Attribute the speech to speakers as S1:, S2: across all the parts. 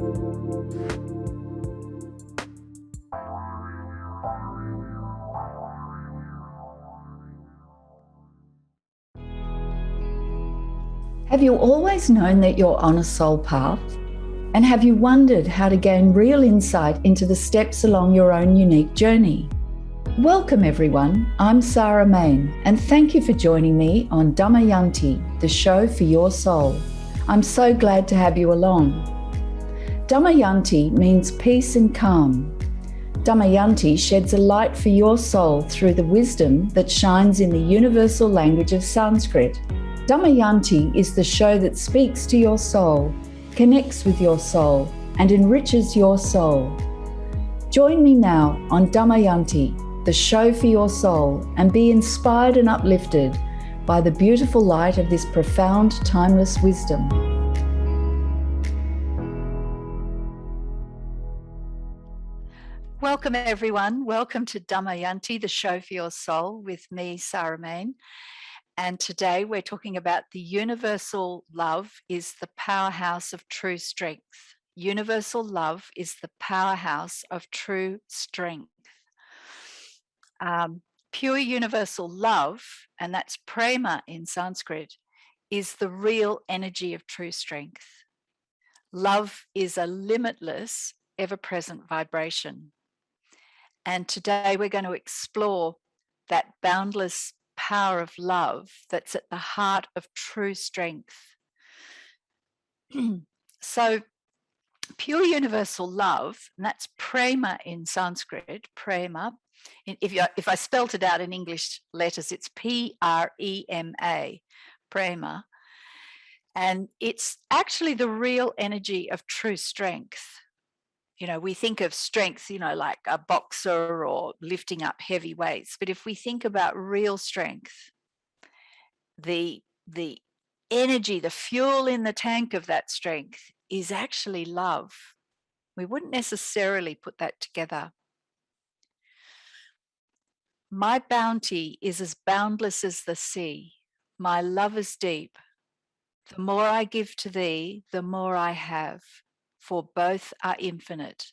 S1: Have you always known that you're on a soul path? And have you wondered how to gain real insight into the steps along your own unique journey? Welcome everyone, I'm Sarah Main, and thank you for joining me on Damayanti, the show for your soul. I'm so glad to have you along. Damayanti means peace and calm. Damayanti sheds a light for your soul through the wisdom that shines in the universal language of Sanskrit. Damayanti is the show that speaks to your soul, connects with your soul, and enriches your soul. Join me now on Damayanti, the show for your soul, and be inspired and uplifted by the beautiful light of this profound, timeless wisdom.
S2: Welcome everyone. Welcome to Damayanti, the show for your soul, with me, Sarah Main. And today we're talking about the universal love is the powerhouse of true strength. Universal love is the powerhouse of true strength. Pure universal love, and that's prema in Sanskrit, is the real energy of true strength. Love is a limitless, ever-present vibration. And today we're going to explore that boundless power of love that's at the heart of true strength. So pure universal love, and that's prema in Sanskrit, prema. If I spelt it out in English letters, it's P-R-E-M-A, prema. And it's actually the real energy of true strength. You know, we think of strength, you know, like a boxer or lifting up heavy weights. But if we think about real strength, the energy, the fuel in the tank of that strength is actually love. We wouldn't necessarily put that together. My bounty is as boundless as the sea. My love is deep. The more I give to thee, the more I have, for both are infinite.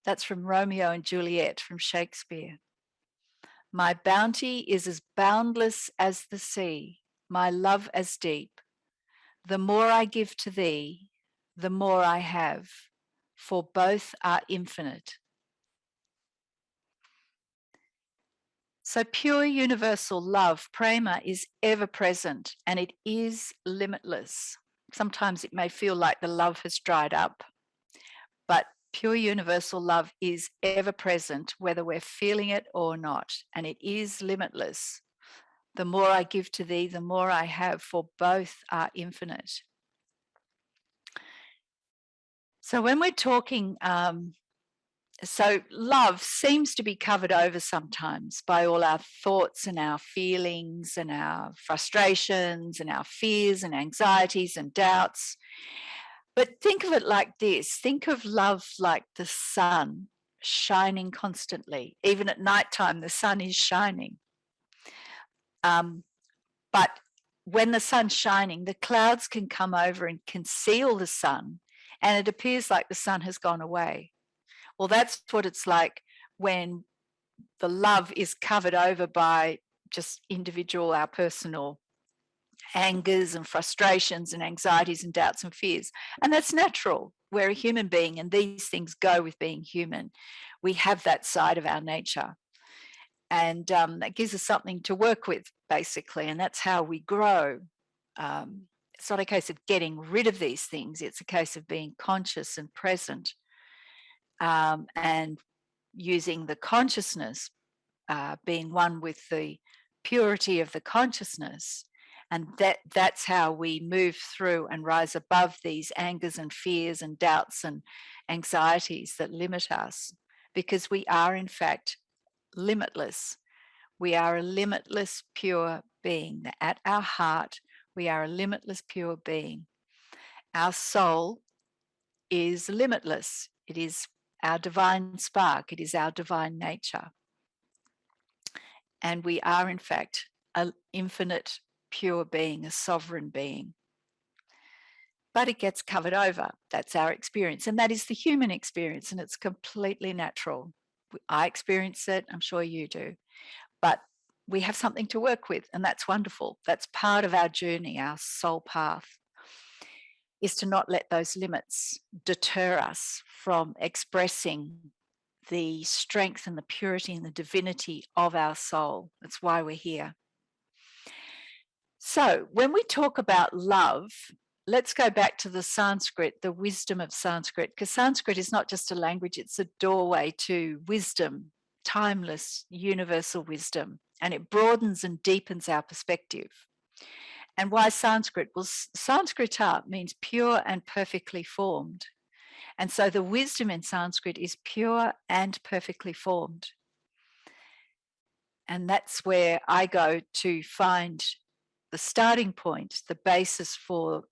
S2: That's from Romeo and Juliet from Shakespeare. My bounty is as boundless as the sea, my love as deep. The more I give to thee, the more I have, for both are infinite. So pure universal love, prema, is ever present and it is limitless. Sometimes it may feel like the love has dried up, but pure universal love is ever present, whether we're feeling it or not, and it is limitless. The more I give to thee, the more I have, for both are infinite. So when we're talking, so love seems to be covered over sometimes by all our thoughts and our feelings and our frustrations and our fears and anxieties and doubts. But think of it like this. Think of love like the sun shining constantly. Even at nighttime, the sun is shining. But when the sun's shining, the clouds can come over and conceal the sun, and it appears like the sun has gone away. Well, that's what it's like when the love is covered over by just individual, our personal angers and frustrations and anxieties and doubts and fears. And that's natural. We're a human being and these things go with being human. We have that side of our nature. And that gives us something to work with, basically, and that's how we grow. It's not a case of getting rid of these things. It's a case of being conscious and present and using the consciousness, being one with the purity of the consciousness. And that's how we move through and rise above these angers and fears and doubts and anxieties that limit us, because we are, in fact, limitless. We are a limitless, pure being. At our heart, we are a limitless, pure being. Our soul is limitless. It is our divine spark. It is our divine nature. And we are, in fact, an infinite, pure being, a sovereign being. but it gets covered over. That's our experience, and that is the human experience, and it's completely natural. I experience it, I'm sure you do, but we have something to work with, and that's wonderful. That's part of our journey, our soul path, is to not let those limits deter us from expressing the strength and the purity and the divinity of our soul. That's why we're here. So when we talk about love, let's go back to the Sanskrit, the wisdom of Sanskrit, because Sanskrit is not just a language, it's a doorway to wisdom, timeless, universal wisdom, and it broadens and deepens our perspective. And why Sanskrit? Well, Sanskrita means pure and perfectly formed. And so the wisdom in Sanskrit is pure and perfectly formed. And that's where I go to find the starting point, the basis for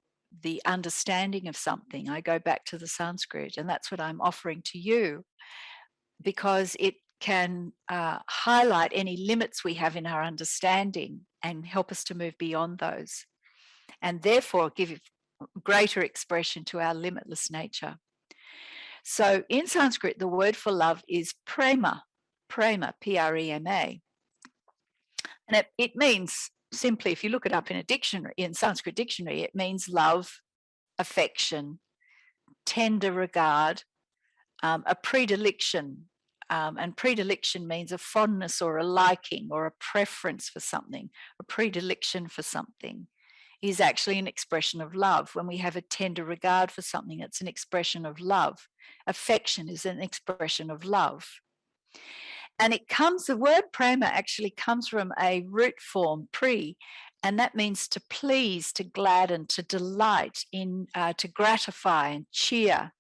S2: the understanding of something. I go back to the Sanskrit, and that's what I'm offering to you, because it can highlight any limits we have in our understanding and help us to move beyond those, and therefore give greater expression to our limitless nature. So in Sanskrit, the word for love is prema, P-R-E-M-A. And it means simply, if you look it up in a dictionary, in Sanskrit dictionary, it means love, affection, tender regard, a predilection. And predilection means a fondness or a liking or a preference for something. A predilection for something is actually an expression of love. When we have a tender regard for something, it's an expression of love. Affection is an expression of love. And the word prema actually comes from a root form, pre, and that means to please, to gladden, to delight in, to gratify and cheer,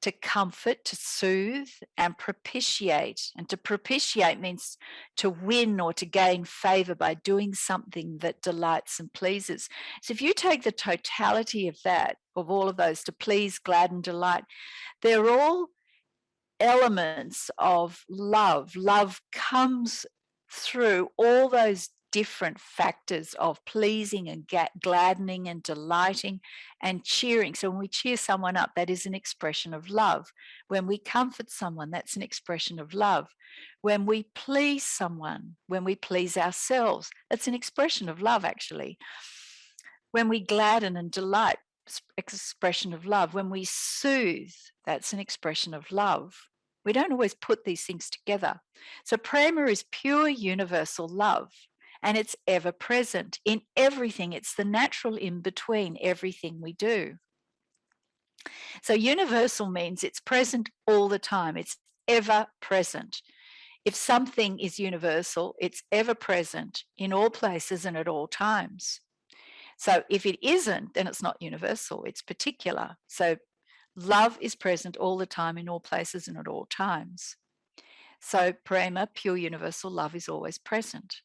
S2: to comfort, to soothe, and propitiate. And to propitiate means to win or to gain favor by doing something that delights and pleases. So if you take the totality of that, of all of those, to please, gladden, delight, they're all elements of love. Love comes through all those different factors of pleasing and gladdening and delighting and cheering. So when we cheer someone up, that is an expression of love. When we comfort someone, that's an expression of love. When we please someone, when we please ourselves, that's an expression of love, actually. When we gladden and delight, expression of love. When we soothe, that's an expression of love. We don't always put these things together. So prema is pure universal love, and it's ever present in everything. It's the natural in between everything we do. So universal means it's present all the time. It's ever present. If something is universal, it's ever present in all places and at all times. So if it isn't, then it's not universal, it's particular. So love is present all the time in all places and at all times. So prema, pure universal love, is always present.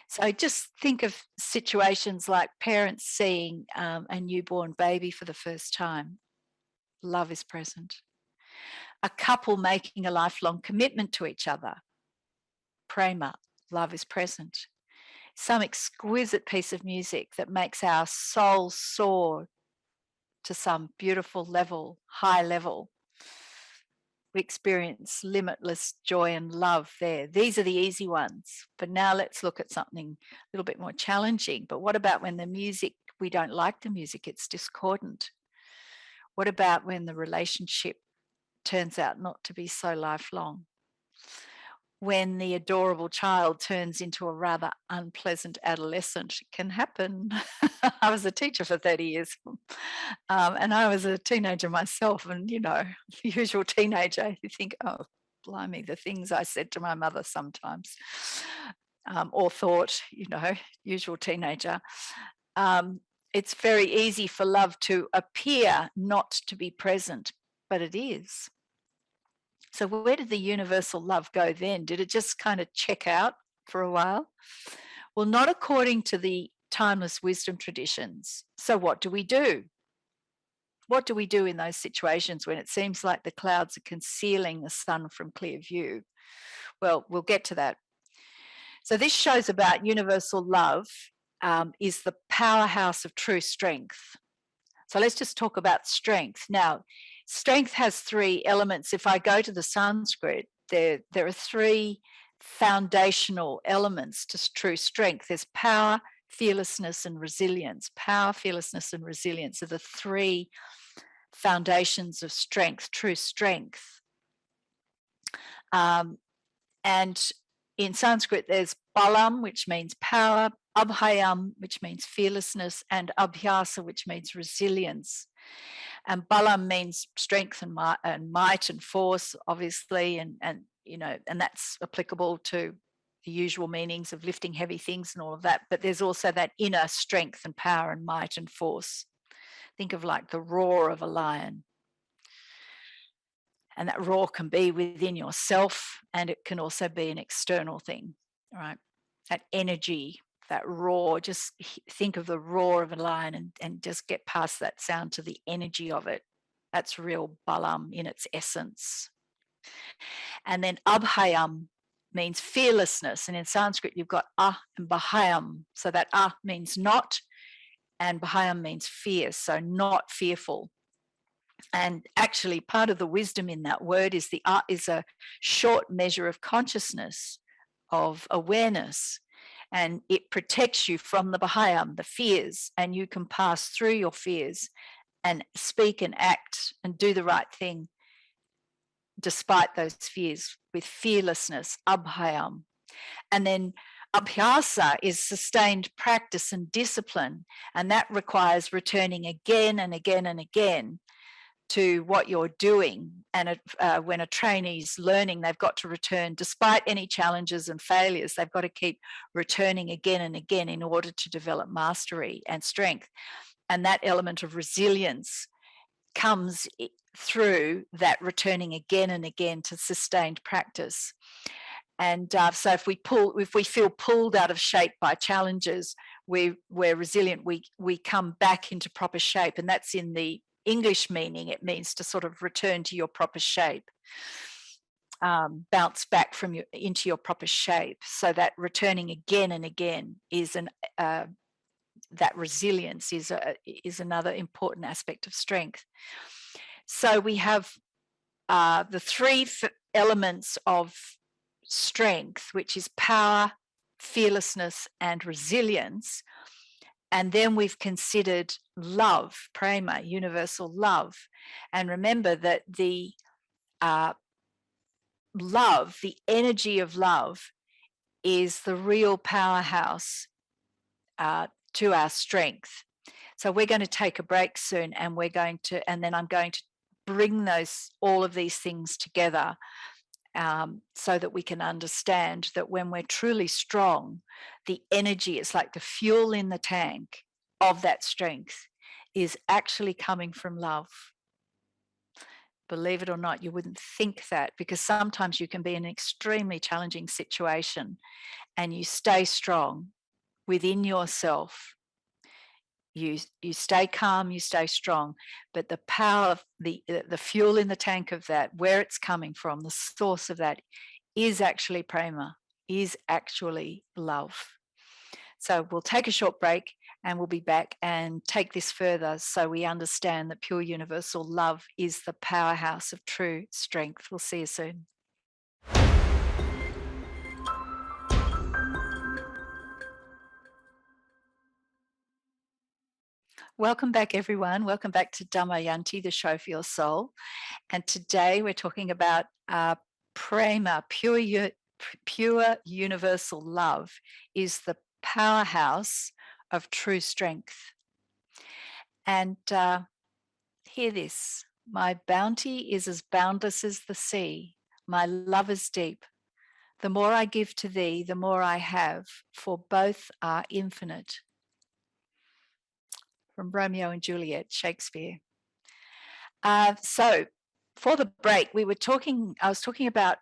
S2: So just think of situations like parents seeing a newborn baby for the first time. Love is present. A couple making a lifelong commitment to each other. Prema, love is present. Some exquisite piece of music that makes our soul soar to some beautiful level, high level. We experience limitless joy and love there. These are the easy ones. But now let's look at something a little bit more challenging. But what about when the music, we don't like the music, it's discordant? What about when the relationship turns out not to be so lifelong? When the adorable child turns into a rather unpleasant adolescent? It can happen. I was a teacher for 30 years and I was a teenager myself, and the usual teenager, you think, oh, blimey, the things I said to my mother sometimes, or thought, usual teenager. It's very easy for love to appear not to be present, but it is. So where did the universal love go then? Did it just kind of check out for a while? Well, not according to the timeless wisdom traditions. So what do we do? What do we do in those situations when it seems like the clouds are concealing the sun from clear view? Well, we'll get to that. So this shows about universal love is the powerhouse of true strength. So let's just talk about strength. Now, strength has three elements. If I go to the Sanskrit, there are three foundational elements to true strength. There's power, fearlessness, and resilience. Power, fearlessness, and resilience are the three foundations of strength, true strength. And in Sanskrit, there's balam, which means power, abhayam, which means fearlessness, and abhyasa, which means resilience. And balam means strength and might and force, obviously, and that's applicable to the usual meanings of lifting heavy things and all of that. But there's also that inner strength and power and might and force. Think of like the roar of a lion. And that roar can be within yourself, and it can also be an external thing, right? That energy, that roar, just think of the roar of a lion and just get past that sound to the energy of it. That's real balam in its essence. And then abhayam means fearlessness. And in Sanskrit, you've got and bahayam. So that means not, and bahayam means fear. So not fearful. And actually, part of the wisdom in that word is is a short measure of consciousness, of awareness, and it protects you from the bahayam, the fears, and you can pass through your fears and speak and act and do the right thing despite those fears with fearlessness, abhayam. And then abhyasa is sustained practice and discipline, and that requires returning again and again and again to what you're doing. And when a trainee's learning, they've got to return despite any challenges and failures. They've got to keep returning again and again in order to develop mastery and strength. And that element of resilience comes through that returning again and again to sustained practice. And so if we feel pulled out of shape by challenges, we're resilient, we come back into proper shape. And that's in the English meaning. It means to sort of return to your proper shape, bounce back into your proper shape. So that returning again and again is that resilience is another important aspect of strength. So we have the three elements of strength, which is power, fearlessness, and resilience. And then we've considered love, prema, universal love. And remember that the love, the energy of love, is the real powerhouse to our strength. So we're going to take a break soon, and then I'm going to bring all of these things together so that we can understand that when we're truly strong, the energy, it's like the fuel in the tank of that strength, is actually coming from love. Believe it or not, you wouldn't think that, because sometimes you can be in an extremely challenging situation and you stay strong within yourself. You stay calm, you stay strong, but the power of the fuel in the tank of that, where it's coming from, the source of that is actually prema, is actually love. So we'll take a short break and we'll be back and take this further so we understand that pure universal love is the powerhouse of true strength. We'll see you soon. Welcome back, everyone. Welcome back to Damayanti, the show for your soul. And today we're talking about prema, pure universal love, is the powerhouse of true strength. And hear this: my bounty is as boundless as the sea. My love is deep. The more I give to thee, the more I have, for both are infinite. From Romeo and Juliet, Shakespeare. So for the break, I was talking about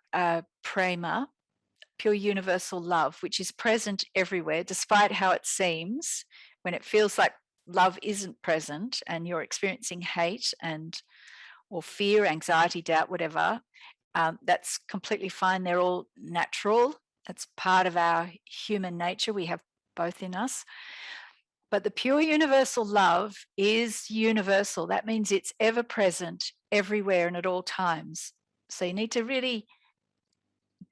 S2: prema, pure universal love, which is present everywhere, despite how it seems. When it feels like love isn't present and you're experiencing hate or fear, anxiety, doubt, whatever, that's completely fine. They're all natural. That's part of our human nature. We have both in us. But the pure universal love is universal. That means it's ever present everywhere and at all times. So you need to really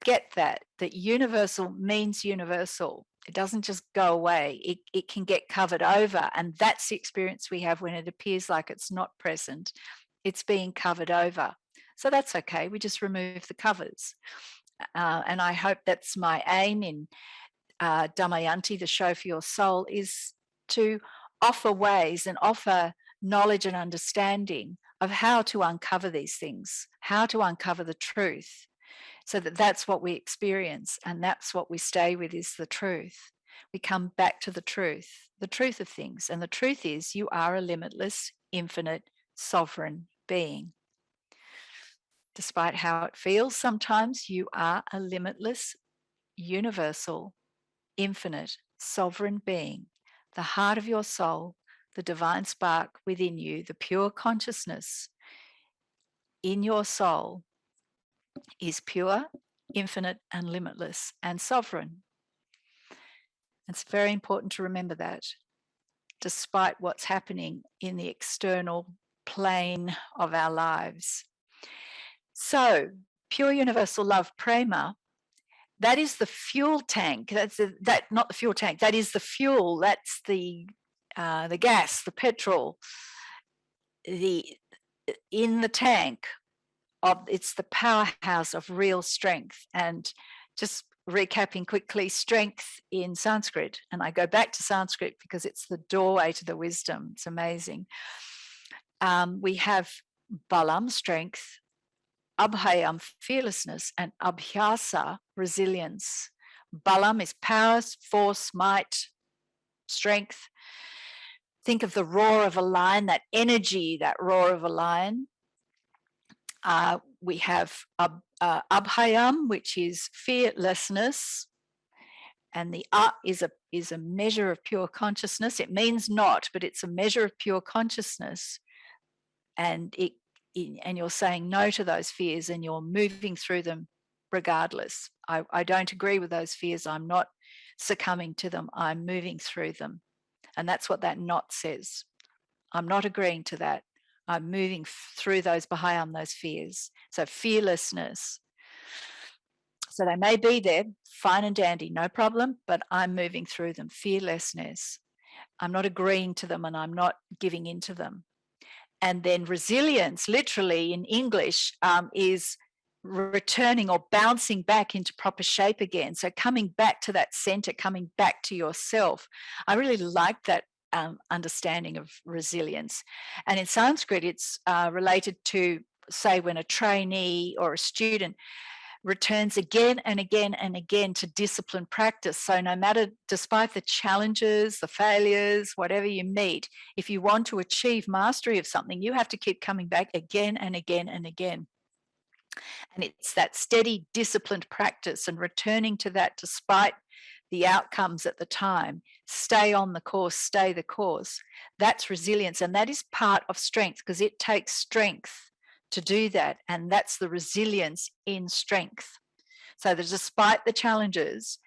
S2: get that universal means universal. It doesn't just go away. It can get covered over. And that's the experience we have when it appears like it's not present. It's being covered over. So that's okay. We just remove the covers. And I hope that's my aim in Damayanti, the show for your soul, is to offer ways and offer knowledge and understanding of how to uncover these things, how to uncover the truth, so that that's what we experience and that's what we stay with, is the truth. We come back to the truth of things. And the truth is, you are a limitless, infinite, sovereign being. Despite how it feels sometimes, you are a limitless, universal, infinite, sovereign being. The heart of your soul, the divine spark within you, the pure consciousness in your soul is pure, infinite, and limitless, and sovereign. It's very important to remember that, despite what's happening in the external plane of our lives. So, pure universal love, prema, that is the fuel tank. Not the fuel tank. That is the fuel. That's the gas, the petrol, in the tank. It's the powerhouse of real strength. And just recapping quickly, strength in Sanskrit, and I go back to Sanskrit because it's the doorway to the wisdom. It's amazing. We have balam, strength, abhayam, fearlessness, and abhyasa, resilience. Balam is power, force, might, strength. Think of the roar of a lion, that energy, that roar of a lion. We have abhayam, which is fearlessness, and the is a measure of pure consciousness. It means not, but it's a measure of pure consciousness, and you're saying no to those fears, and you're moving through them regardless. I don't agree with those fears. I'm not succumbing to them. I'm moving through them, and that's what that not says. I'm not agreeing to that. I'm moving through those bahayam, those fears. So fearlessness. So they may be there, fine and dandy, no problem, but I'm moving through them. Fearlessness. I'm not agreeing to them and I'm not giving into them. And then resilience, literally in English, is returning or bouncing back into proper shape again. So coming back to that center, coming back to yourself. I really like that understanding of resilience. And in Sanskrit, it's related to, say, when a trainee or a student returns again and again and again to disciplined practice. So no matter, despite the challenges, the failures, whatever you meet, if you want to achieve mastery of something, you have to keep coming back again and again and again. And it's that steady, disciplined practice and returning to that despite the outcomes at the time. Stay on the course, stay the course. That's resilience. And that is part of strength, because it takes strength to do that. And that's the resilience in strength. So that despite the challenges,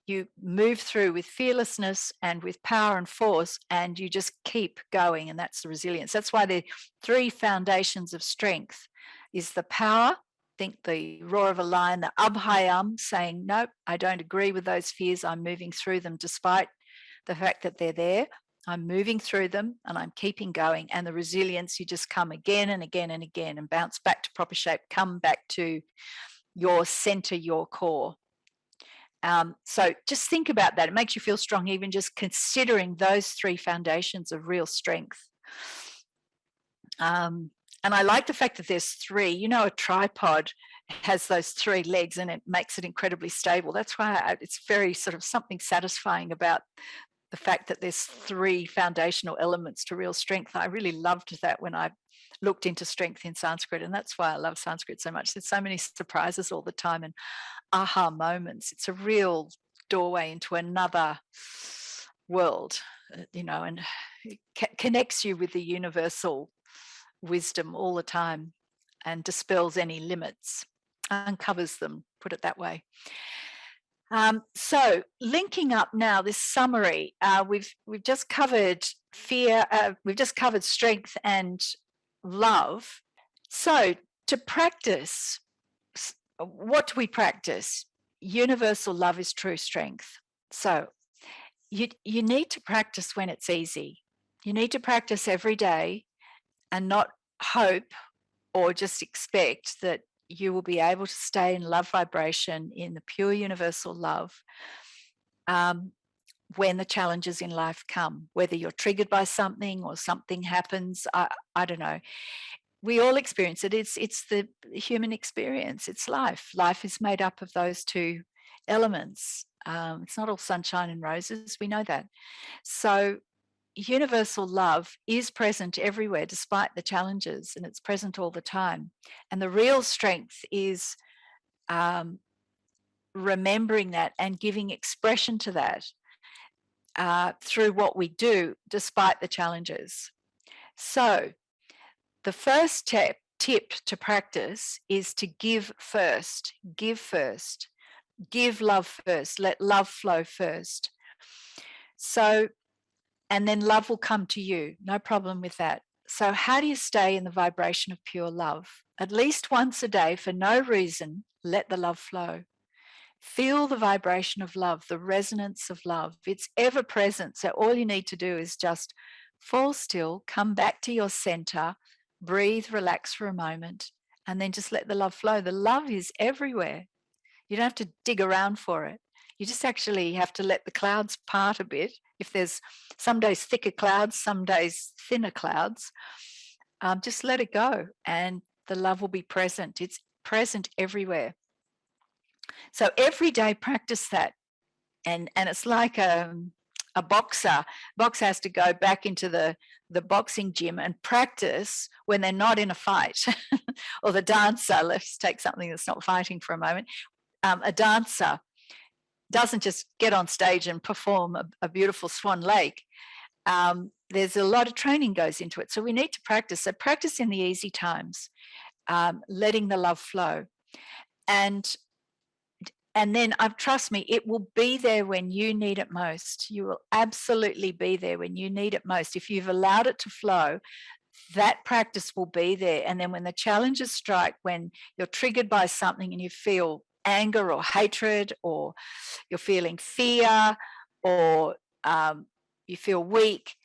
S2: you move through with fearlessness and with power and force, and you just keep going. And that's the resilience. That's why the three foundations of strength is the power. Think the roar of a lion, the abhayam, saying, nope, I don't agree with those fears. I'm moving through them despite the fact that they're there. I'm moving through them and I'm keeping going. And the resilience, you just come again and again and again and bounce back to proper shape, come back to your center, your core. So just think about that. It makes you feel strong, even just considering those three foundations of real strength. And I like the fact that there's three. You know, a tripod has those three legs and it makes it incredibly stable. That's why it's very sort of something satisfying about the fact that there's three foundational elements to real strength. I really loved that when I looked into strength in Sanskrit, and that's why I love Sanskrit so much. There's so many surprises all the time and aha moments. It's a real doorway into another world, you know, and it connects you with the universal wisdom all the time and dispels any limits, uncovers them, put it that way. So linking up now this summary, we've just covered fear, we've just covered strength and love. So to practice, what do we practice? Universal love is true strength. So you need to practice when it's easy. You need to practice every day and not hope or just expect that you will be able to stay in love vibration, in the pure universal love, when the challenges in life come, whether you're triggered by something or something happens. I don't know. We all experience it. It's the human experience. It's life. Life is made up of those two elements. It's not all sunshine and roses. We know that. So universal love is present everywhere despite the challenges, and it's present all the time. And the real strength is remembering that and giving expression to that through what we do despite the challenges. So the first tip to practice is to give first, give love first, let love flow first. So, and then love will come to you, no problem with that. So how do you stay in the vibration of pure love? At least once a day, for no reason, let the love flow. Feel the vibration of love, the resonance of love. It's ever present. So all you need to do is just fall still, come back to your center, breathe, relax for a moment, and then just let the love flow. The love is everywhere. You don't have to dig around for it. You just actually have to let the clouds part a bit. If there's some days thicker clouds, some days thinner clouds, just let it go and the love will be present. It's present everywhere. So every day practice that. And it's like a boxer. Boxer has to go back into the boxing gym and practice when they're not in a fight. Or the dancer, let's take something that's not fighting for a moment. A dancer doesn't just get on stage and perform a beautiful Swan Lake. There's a lot of training goes into it. So we need to practice. So practice in the easy times, letting the love flow. And then, trust me, it will be there when you need it most. You will absolutely be there when you need it most. If you've allowed it to flow, that practice will be there. And then when the challenges strike, when you're triggered by something and you feel anger or hatred, or you're feeling fear, or you feel weak,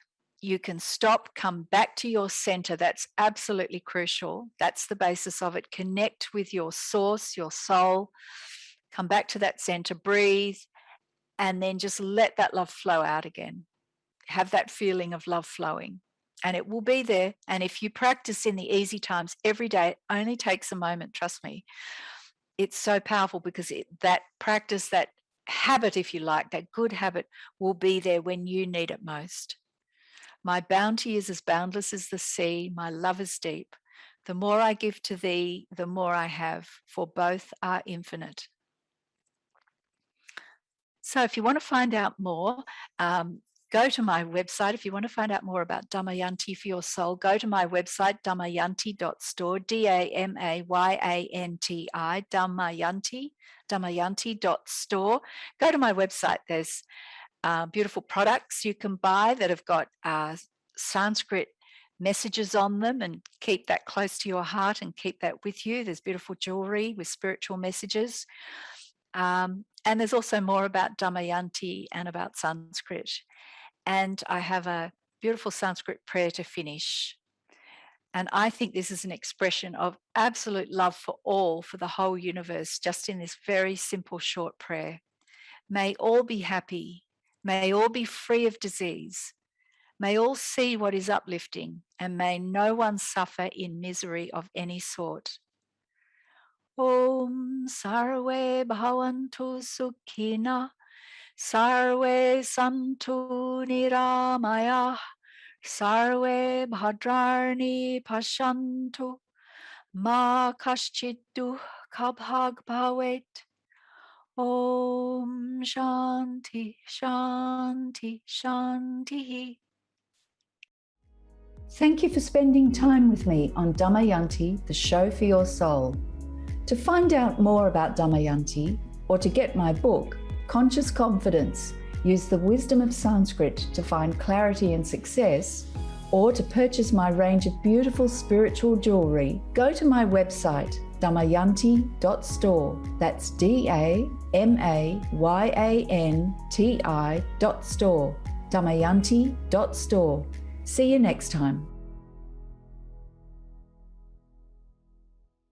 S2: you can stop, come back to your center. That's absolutely crucial. That's the basis of it. Connect with your source, your soul. Come back to that center, breathe, and then just let that love flow out again. Have that feeling of love flowing, and it will be there. And if you practice in the easy times every day, it only takes a moment, trust me. It's so powerful because that practice, that habit, if you like, that good habit will be there when you need it most. My bounty is as boundless as the sea. My love is deep. The more I give to thee, the more I have, for both are infinite. So if you want to find out more, go to my website. If you want to find out more about Damayanti for your soul, go to my website, damayanti.store, Damayanti, damayanti.store. Go to my website. There's beautiful products you can buy that have got Sanskrit messages on them, and keep that close to your heart and keep that with you. There's beautiful jewelry with spiritual messages. And there's also more about Damayanti and about Sanskrit. And I have a beautiful Sanskrit prayer to finish. And I think this is an expression of absolute love for all, for the whole universe, just in this very simple, short prayer. May all be happy. May all be free of disease. May all see what is uplifting, and may no one suffer in misery of any sort. Om sarve bhavantu sukhina, sarve santu niramaya, sarve bhadrarni pashantu, ma kaschit dukkha bhag bhavet. Om shanti, shanti, shanti.
S1: Thank you for spending time with me on Damayanti, the show for your soul. To find out more about Damayanti or to get my book, conscious confidence, use the wisdom of Sanskrit to find clarity and success, or to purchase my range of beautiful spiritual jewelry, go to my website, damayanti.store. That's DAMAYANTI.store. Damayanti.store. See you next time.